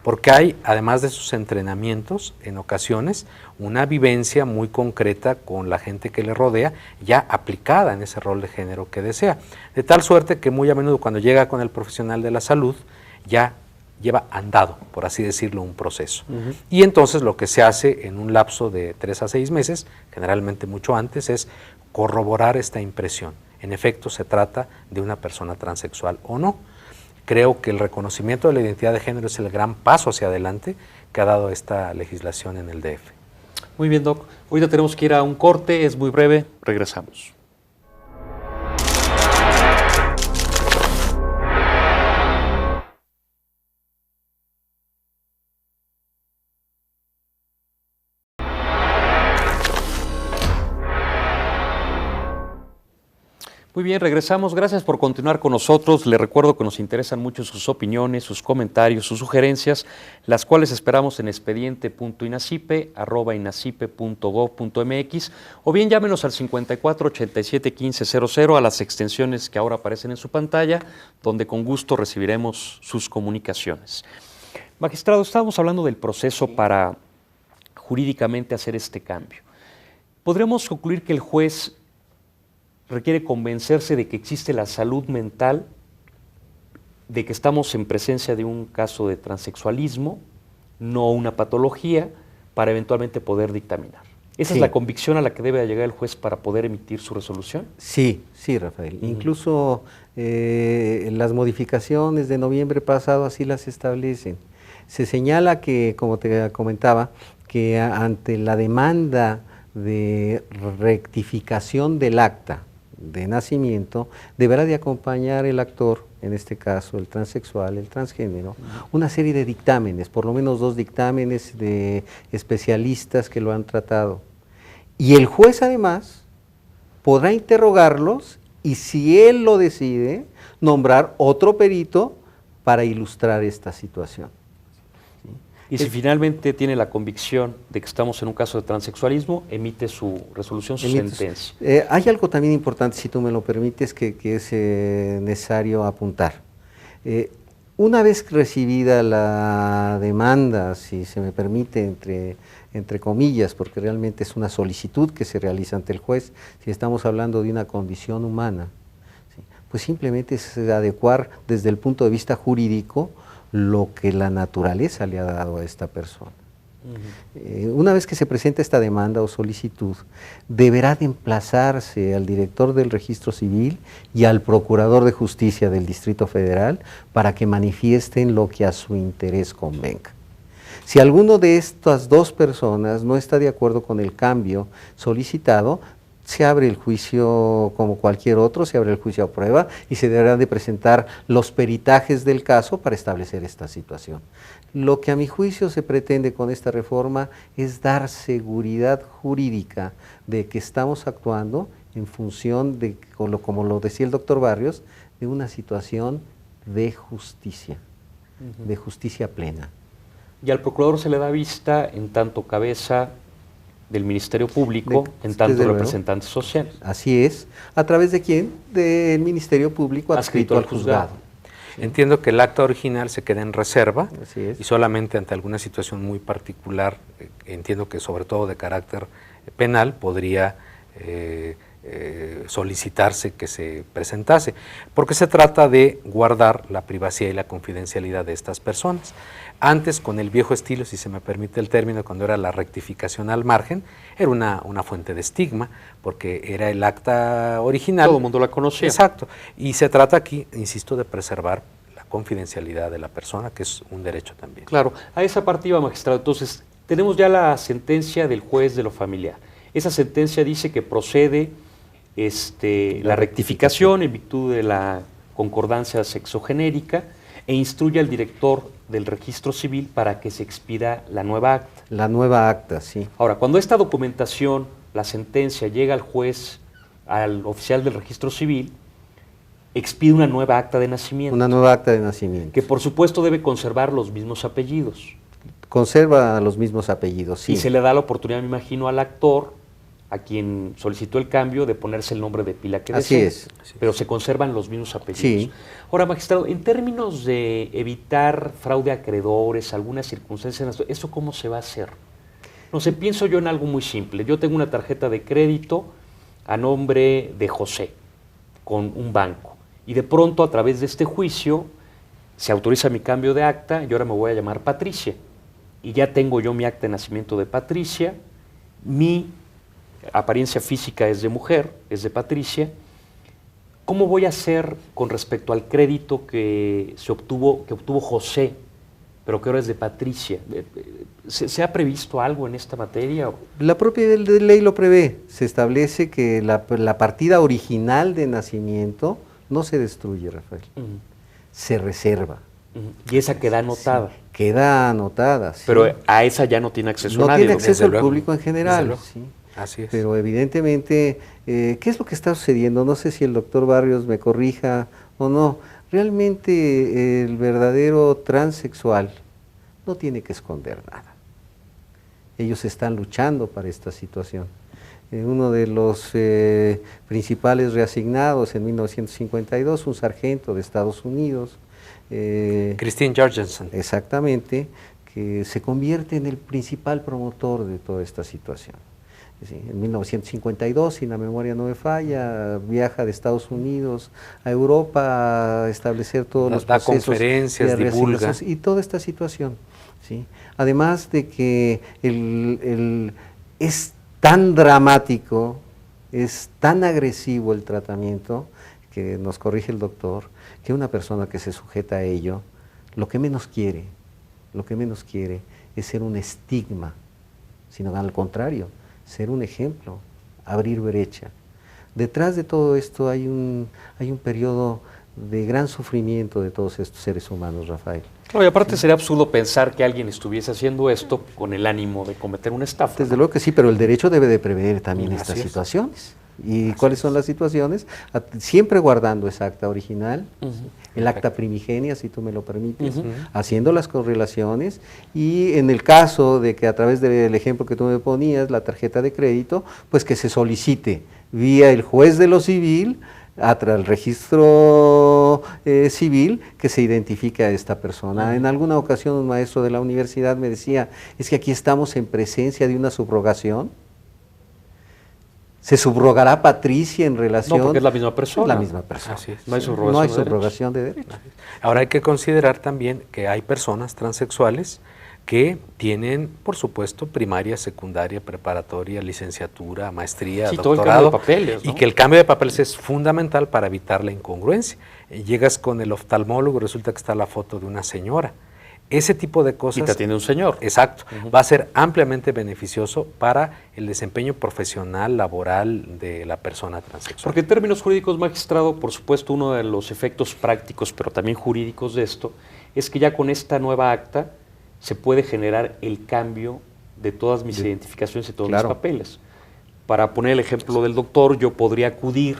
porque hay, además de sus entrenamientos, en ocasiones, una vivencia muy concreta con la gente que le rodea, ya aplicada en ese rol de género que desea. De tal suerte que muy a menudo cuando llega con el profesional de la salud, ya lleva andado, por así decirlo, un proceso. Y entonces lo que se hace en un lapso de 3 a 6 meses, generalmente mucho antes, es corroborar esta impresión. En efecto, se trata de una persona transexual o no. Creo que el reconocimiento de la identidad de género es el gran paso hacia adelante que ha dado esta legislación en el DF. Muy bien, Doc. Ahorita tenemos que ir a un corte, es muy breve, regresamos. Muy bien, regresamos. Gracias por continuar con nosotros. Les recuerdo que nos interesan mucho sus opiniones, sus comentarios, sus sugerencias, las cuales esperamos en expediente.inacipe@inacipe.gov.mx o bien llámenos al 54 87 15 00 a las extensiones que ahora aparecen en su pantalla, donde con gusto recibiremos sus comunicaciones. Magistrado, estábamos hablando del proceso para jurídicamente hacer este cambio. ¿Podremos concluir que el juez requiere convencerse de que existe la salud mental, de que estamos en presencia de un caso de transexualismo, no una patología, para eventualmente poder dictaminar? ¿Esa es la convicción a la que debe llegar el juez para poder emitir su resolución? Sí, sí, Rafael. Incluso las modificaciones de noviembre pasado así las establecen. Se señala que, como te comentaba, que ante la demanda de rectificación del acta de nacimiento, deberá de acompañar el actor, en este caso el transexual, el transgénero, una serie de dictámenes, por lo menos 2 dictámenes de especialistas que lo han tratado. Y el juez además podrá interrogarlos y, si él lo decide, nombrar otro perito para ilustrar esta situación. Y si finalmente tiene la convicción de que estamos en un caso de transexualismo, emite su resolución, su sentencia. Hay algo también importante, si tú me lo permites, que es necesario apuntar. Una vez recibida la demanda, si se me permite, entre comillas, porque realmente es una solicitud que se realiza ante el juez, si estamos hablando de una condición humana, ¿sí?, pues simplemente es adecuar desde el punto de vista jurídico lo que la naturaleza le ha dado a esta persona. Una vez que se presenta esta demanda o solicitud, deberá de emplazarse al director del Registro Civil y al Procurador de Justicia del Distrito Federal para que manifiesten lo que a su interés convenga. Si alguno de estas 2 personas no está de acuerdo con el cambio solicitado, se abre el juicio como cualquier otro, se abre el juicio a prueba y se deberán de presentar los peritajes del caso para establecer esta situación. Lo que a mi juicio se pretende con esta reforma es dar seguridad jurídica de que estamos actuando en función de, como lo decía el doctor Barrios, de una situación de justicia plena. Y al procurador se le da vista en tanto cabeza del Ministerio Público, en tanto representante social. Así es. ¿A través de quién? Del Ministerio Público adscrito al juzgado. Sí. Entiendo que el acta original se queda en reserva. Así es. Y solamente ante alguna situación muy particular, entiendo que sobre todo de carácter penal, podría solicitarse que se presentase, porque se trata de guardar la privacidad y la confidencialidad de estas personas. Antes, con el viejo estilo, si se me permite el término, cuando era la rectificación al margen, era una fuente de estigma, porque era el acta original. Todo el mundo la conocía. Exacto. Y se trata aquí, insisto, de preservar la confidencialidad de la persona, que es un derecho también. Claro. A esa parte iba, magistrado. Entonces, tenemos ya la sentencia del juez de lo familiar. Esa sentencia dice que procede la rectificación en virtud de la concordancia sexogenérica e instruye al director del registro civil para que se expida la nueva acta. La nueva acta, sí. Ahora, cuando esta documentación, la sentencia, llega al juez, al oficial del registro civil, expide una nueva acta de nacimiento. Una nueva acta de nacimiento. Que por supuesto debe conservar los mismos apellidos. Conserva los mismos apellidos, sí. Y se le da la oportunidad, me imagino, al actor a quien solicitó el cambio de ponerse el nombre de pila que Así desee, es. pero se conservan los mismos apellidos. Sí. Ahora, magistrado, en términos de evitar fraude a acreedores, algunas circunstancias, ¿eso cómo se va a hacer? No sé, pienso yo en algo muy simple. Yo tengo una tarjeta de crédito a nombre de José, con un banco, y de pronto a través de este juicio se autoriza mi cambio de acta y ahora me voy a llamar Patricia. Y ya tengo yo mi acta de nacimiento de Patricia, mi apariencia física es de mujer, es de Patricia. ¿Cómo voy a hacer con respecto al crédito que obtuvo José, pero que ahora es de Patricia? ¿Se ha previsto algo en esta materia? La propia ley lo prevé. Se establece que la partida original de nacimiento no se destruye, Rafael. Se reserva. Y esa queda anotada. Sí, queda anotada. Sí. Pero a esa ya no tiene acceso no nadie. tiene acceso desde al luego, público en general. desde luego. Sí. Así es. Pero evidentemente, ¿qué es lo que está sucediendo? No sé si el doctor Barrios me corrija o no. Realmente el verdadero transexual no tiene que esconder nada. Ellos están luchando para esta situación. Uno de los principales reasignados en 1952, un sargento de Estados Unidos. Christine Jorgensen. Exactamente, que se convierte en el principal promotor de toda esta situación. Sí, en 1952, si la memoria no me falla, viaja de Estados Unidos a Europa a establecer todos los procesos. Da conferencias, de divulga. y toda esta situación. ¿Sí? Además de que es tan dramático, es tan agresivo el tratamiento, que nos corrige el doctor, que una persona que se sujeta a ello, lo que menos quiere es ser un estigma, sino al contrario, ser un ejemplo, abrir brecha. Detrás de todo esto hay un periodo de gran sufrimiento de todos estos seres humanos, Rafael. Claro, y aparte sería absurdo pensar que alguien estuviese haciendo esto con el ánimo de cometer una estafa. Desde luego que sí, pero el derecho debe de prever también Así estas es. situaciones. ¿Y cuáles son las situaciones? Siempre guardando esa acta original, el acta primigenia, si tú me lo permites, haciendo las correlaciones, y en el caso de que a través del ejemplo que tú me ponías, la tarjeta de crédito, pues que se solicite vía el juez de lo civil, el registro civil, que se identifique a esta persona. En alguna ocasión un maestro de la universidad me decía, es que aquí estamos en presencia de una subrogación. ¿Se subrogará Patricia en relación? No, porque es la misma persona. Es la misma persona. Así es. No hay Sí, subrogación no hay de derechos. subrogación de derechos. Ahora hay que considerar también que hay personas transexuales que tienen, por supuesto, primaria, secundaria, preparatoria, licenciatura, maestría, Sí, todo el doctorado, cambio de papeles, ¿no? y que el cambio de papeles es fundamental para evitar la incongruencia. Llegas con el oftalmólogo y resulta que está la foto de una señora. Ese tipo de cosas... Y te atiende un señor. Exacto. Va a ser ampliamente beneficioso para el desempeño profesional, laboral de la persona transexual. Porque en términos jurídicos, magistrado, por supuesto, uno de los efectos prácticos, pero también jurídicos de esto, es que ya con esta nueva acta se puede generar el cambio de todas mis identificaciones y todos mis papeles. Para poner el ejemplo del doctor, yo podría acudir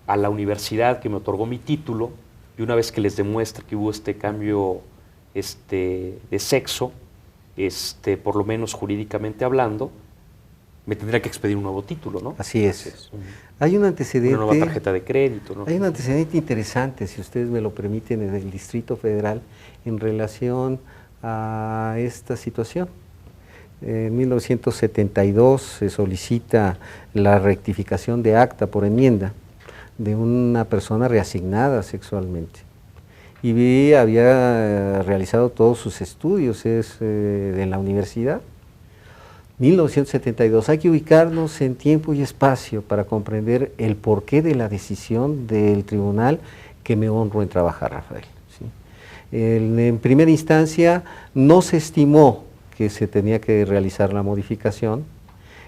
a la universidad que me otorgó mi título y una vez que les demuestre que hubo este cambio de sexo, por lo menos jurídicamente hablando, me tendría que expedir un nuevo título, ¿no? Así es. Hay un antecedente. Una nueva tarjeta de crédito, ¿no? Hay un antecedente interesante, si ustedes me lo permiten, en el Distrito Federal en relación a esta situación. En 1972 se solicita la rectificación de acta por enmienda de una persona reasignada sexualmente. Y había realizado todos sus estudios en la universidad. 1972, hay que ubicarnos en tiempo y espacio para comprender el porqué de la decisión del tribunal que me honro en trabajar, Rafael. ¿Sí? En primera instancia no se estimó que se tenía que realizar la modificación.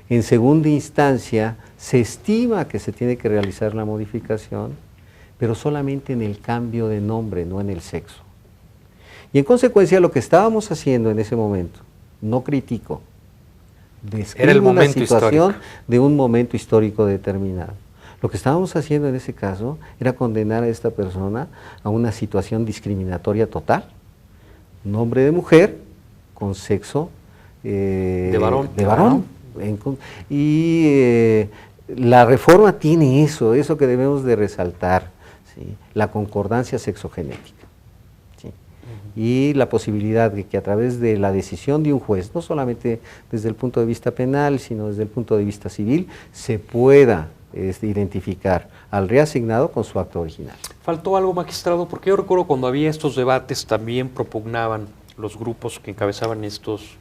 En segunda instancia se estima que se tiene que realizar la modificación, pero solamente en el cambio de nombre, no en el sexo. Y en consecuencia lo que estábamos haciendo en ese momento, no critico, era el una momento situación histórico de un momento histórico determinado. Lo que estábamos haciendo en ese caso era condenar a esta persona a una situación discriminatoria total. Nombre de mujer con sexo de varón. de varón. La reforma tiene eso que debemos de resaltar, ¿sí? La concordancia sexogenética, ¿sí? Y la posibilidad de que a través de la decisión de un juez, no solamente desde el punto de vista penal, sino desde el punto de vista civil, se pueda identificar al reasignado con su acto original. Faltó algo, magistrado, porque yo recuerdo cuando había estos debates también propugnaban los grupos que encabezaban esas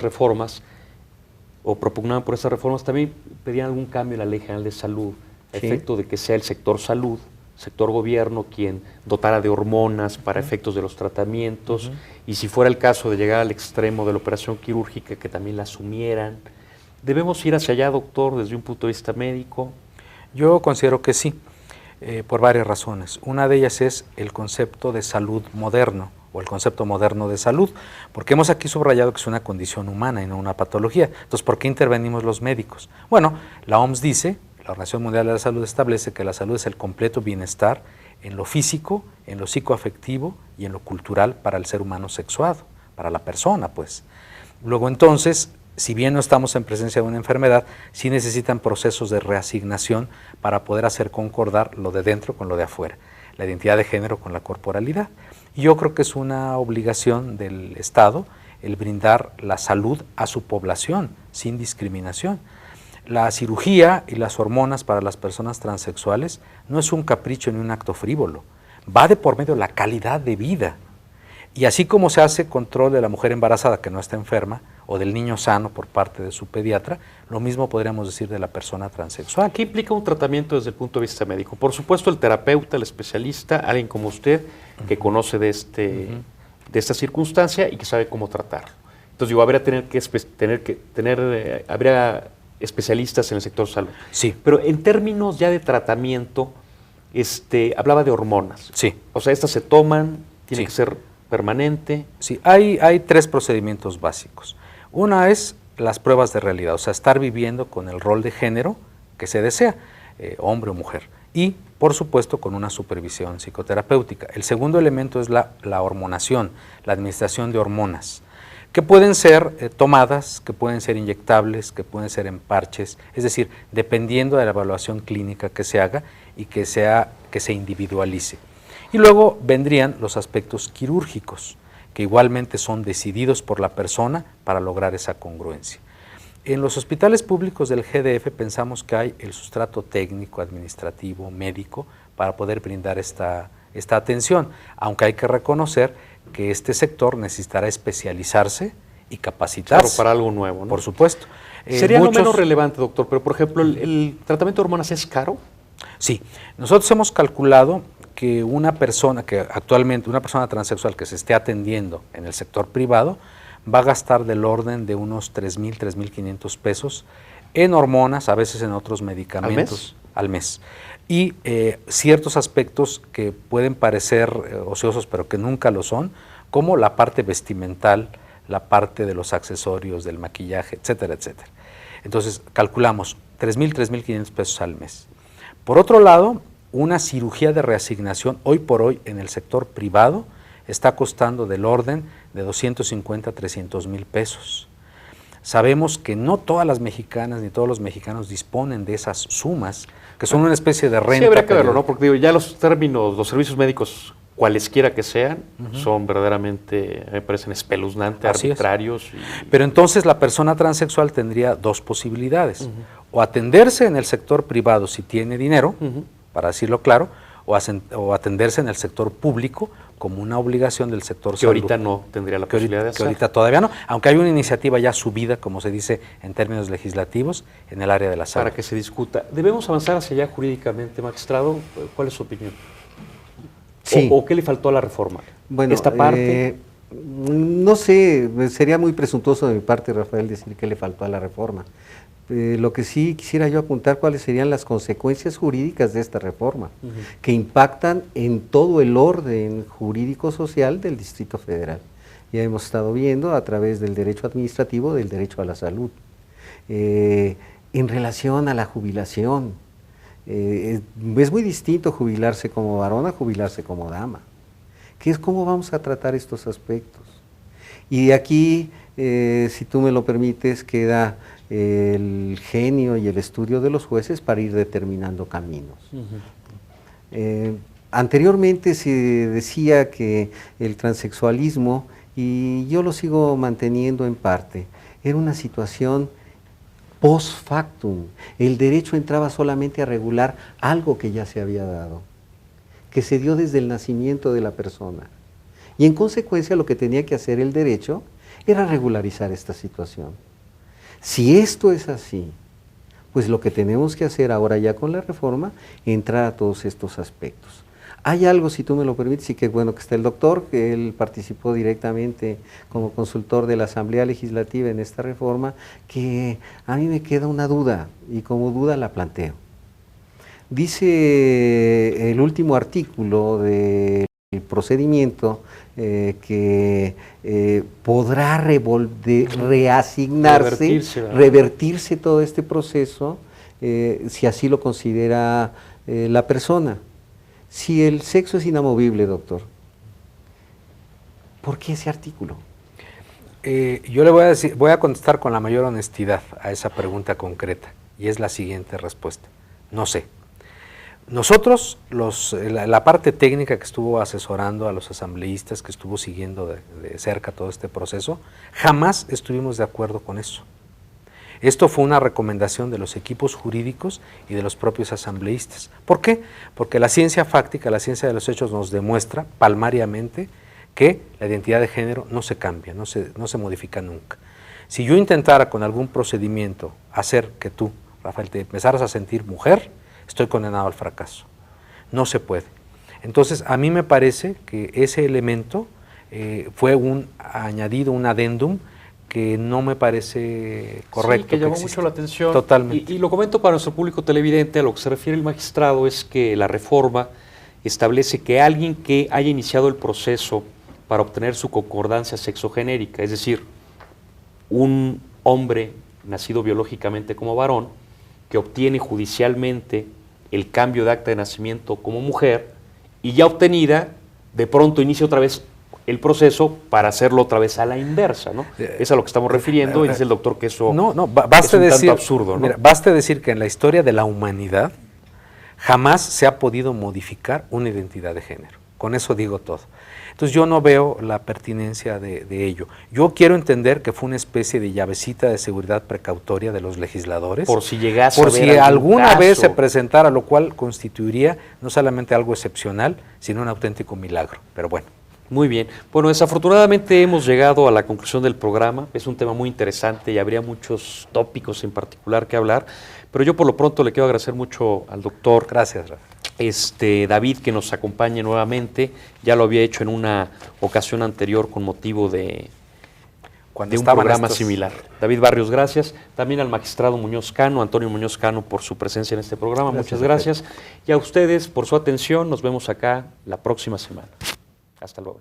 reformas, o propugnaban por esas reformas, también pedían algún cambio en la Ley General de Salud, a efecto de que sea el sector salud, sector gobierno, quien dotara de hormonas para efectos de los tratamientos, y si fuera el caso de llegar al extremo de la operación quirúrgica, que también la asumieran. ¿Debemos ir hacia allá, doctor, desde un punto de vista médico? Yo considero que sí, por varias razones. Una de ellas es el concepto de salud moderno, o el concepto moderno de salud, porque hemos aquí subrayado que es una condición humana y no una patología. Entonces, ¿por qué intervenimos los médicos? Bueno, la OMS dice, la Organización Mundial de la Salud establece que la salud es el completo bienestar en lo físico, en lo psicoafectivo y en lo cultural para el ser humano sexuado, para la persona, pues. Luego, entonces, si bien no estamos en presencia de una enfermedad, sí necesitan procesos de reasignación para poder hacer concordar lo de dentro con lo de afuera, la identidad de género con la corporalidad. Y yo creo que es una obligación del Estado el brindar la salud a su población sin discriminación. La cirugía y las hormonas para las personas transexuales no es un capricho ni un acto frívolo, va de por medio de la calidad de vida. Y así como se hace control de la mujer embarazada que no está enferma, o del niño sano por parte de su pediatra, lo mismo podríamos decir de la persona transexual. ¿Qué implica un tratamiento desde el punto de vista médico? Por supuesto, el terapeuta, el especialista, alguien como usted, que conoce de esta circunstancia y que sabe cómo tratarlo. Entonces, digo, habría especialistas en el sector salud. Sí. Pero en términos ya de tratamiento, hablaba de hormonas. Sí. O sea, estas se toman, tiene que ser permanente. Sí, hay tres procedimientos básicos. Una es las pruebas de realidad, o sea, estar viviendo con el rol de género que se desea, hombre o mujer, y por supuesto con una supervisión psicoterapéutica. El segundo elemento es la hormonación, la administración de hormonas, que pueden ser tomadas, que pueden ser inyectables, que pueden ser en parches, es decir, dependiendo de la evaluación clínica que se haga y que se individualice. Y luego vendrían los aspectos quirúrgicos, que igualmente son decididos por la persona para lograr esa congruencia. En los hospitales públicos del GDF pensamos que hay el sustrato técnico, administrativo, médico, para poder brindar esta atención, aunque hay que reconocer que este sector necesitará especializarse y capacitarse. Claro, para algo nuevo, ¿no? Por supuesto. Sería lo menos relevante, doctor, pero por ejemplo, ¿el tratamiento de hormonas es caro? Sí, nosotros hemos calculado que una persona transexual que se esté atendiendo en el sector privado va a gastar del orden de unos 3,000, 3,500 pesos en hormonas, a veces en otros medicamentos al mes. Y ciertos aspectos que pueden parecer ociosos, pero que nunca lo son, como la parte vestimental, la parte de los accesorios, del maquillaje, etcétera, etcétera. Entonces, calculamos 3,000, 3,500 pesos al mes. Por otro lado, una cirugía de reasignación hoy por hoy en el sector privado está costando del orden de 250 a 300 mil pesos. Sabemos que no todas las mexicanas ni todos los mexicanos disponen de esas sumas, que son una especie de renta. Sí, habría que verlo, ¿no? Porque digo, ya los términos, los servicios médicos, cualesquiera que sean, son verdaderamente, me parecen espeluznantes, arbitrarios. Pero entonces la persona transexual tendría dos posibilidades, o atenderse en el sector privado si tiene dinero, para decirlo claro, o atenderse en el sector público como una obligación del sector salud. Que ahorita no tendría la posibilidad de hacer. Que ahorita todavía no, aunque hay una iniciativa ya subida, como se dice en términos legislativos, en el área de la salud. Para que se discuta. ¿Debemos avanzar hacia allá jurídicamente, magistrado? ¿Cuál es su opinión? Sí. ¿O qué le faltó a la reforma? Bueno, ¿esta parte? No sé, sería muy presuntuoso de mi parte, Rafael, decir que le faltó a la reforma. Lo que sí quisiera yo apuntar, cuáles serían las consecuencias jurídicas de esta reforma, que impactan en todo el orden jurídico-social del Distrito Federal. Ya hemos estado viendo a través del derecho administrativo, del derecho a la salud. En relación a la jubilación, es muy distinto jubilarse como varón a jubilarse como dama. ¿Cómo vamos a tratar estos aspectos? Y aquí si tú me lo permites, queda el genio y el estudio de los jueces para ir determinando caminos. Anteriormente se decía que el transexualismo, y yo lo sigo manteniendo en parte, era una situación post factum. El derecho entraba solamente a regular algo que ya se había dado, que se dio desde el nacimiento de la persona. Y en consecuencia lo que tenía que hacer el derecho era regularizar esta situación. Si esto es así, pues lo que tenemos que hacer ahora ya con la reforma, entrar a todos estos aspectos. Hay algo, si tú me lo permites, y qué bueno que está el doctor, que él participó directamente como consultor de la Asamblea Legislativa en esta reforma, que a mí me queda una duda, y como duda la planteo. Dice el último artículo del procedimiento que podrá revertirse todo este proceso si así lo considera la persona. Si el sexo es inamovible, doctor, ¿por qué ese artículo? Yo le voy a contestar con la mayor honestidad a esa pregunta concreta, y es la siguiente respuesta: no sé. Nosotros, la parte técnica que estuvo asesorando a los asambleístas, que estuvo siguiendo de cerca todo este proceso, jamás estuvimos de acuerdo con eso. Esto fue una recomendación de los equipos jurídicos y de los propios asambleístas. ¿Por qué? Porque la ciencia fáctica, la ciencia de los hechos, nos demuestra palmariamente que la identidad de género no se cambia, no se modifica nunca. Si yo intentara con algún procedimiento hacer que tú, Rafael, te empezaras a sentir mujer, estoy condenado al fracaso. No se puede. Entonces, a mí me parece que ese elemento fue un añadido, un adendum, que no me parece correcto. Sí, que llamó mucho la atención. Totalmente. Y lo comento para nuestro público televidente, a lo que se refiere el magistrado es que la reforma establece que alguien que haya iniciado el proceso para obtener su concordancia sexogenérica, es decir, un hombre nacido biológicamente como varón, que obtiene judicialmente el cambio de acta de nacimiento como mujer y ya obtenida, de pronto inicia otra vez el proceso para hacerlo otra vez a la inversa, ¿no? Es a lo que estamos refiriendo y dice el doctor que eso es un tanto absurdo, ¿no? Mira, baste decir que en la historia de la humanidad jamás se ha podido modificar una identidad de género. Con eso digo todo. Entonces yo no veo la pertinencia de ello. Yo quiero entender que fue una especie de llavecita de seguridad precautoria de los legisladores. Por si llegase a ver si alguna vez se presentara, lo cual constituiría no solamente algo excepcional, sino un auténtico milagro. Pero bueno. Muy bien. Bueno, desafortunadamente hemos llegado a la conclusión del programa. Es un tema muy interesante y habría muchos tópicos en particular que hablar, pero yo por lo pronto le quiero agradecer mucho al doctor. Gracias, Rafa. David, que nos acompañe nuevamente. Ya lo había hecho en una ocasión anterior con motivo de un programa similar. David Barrios, gracias. También al magistrado Muñoz Cano, Antonio Muñoz Cano, por su presencia en este programa. Muchas gracias. Y a ustedes por su atención. Nos vemos acá la próxima semana. Hasta luego.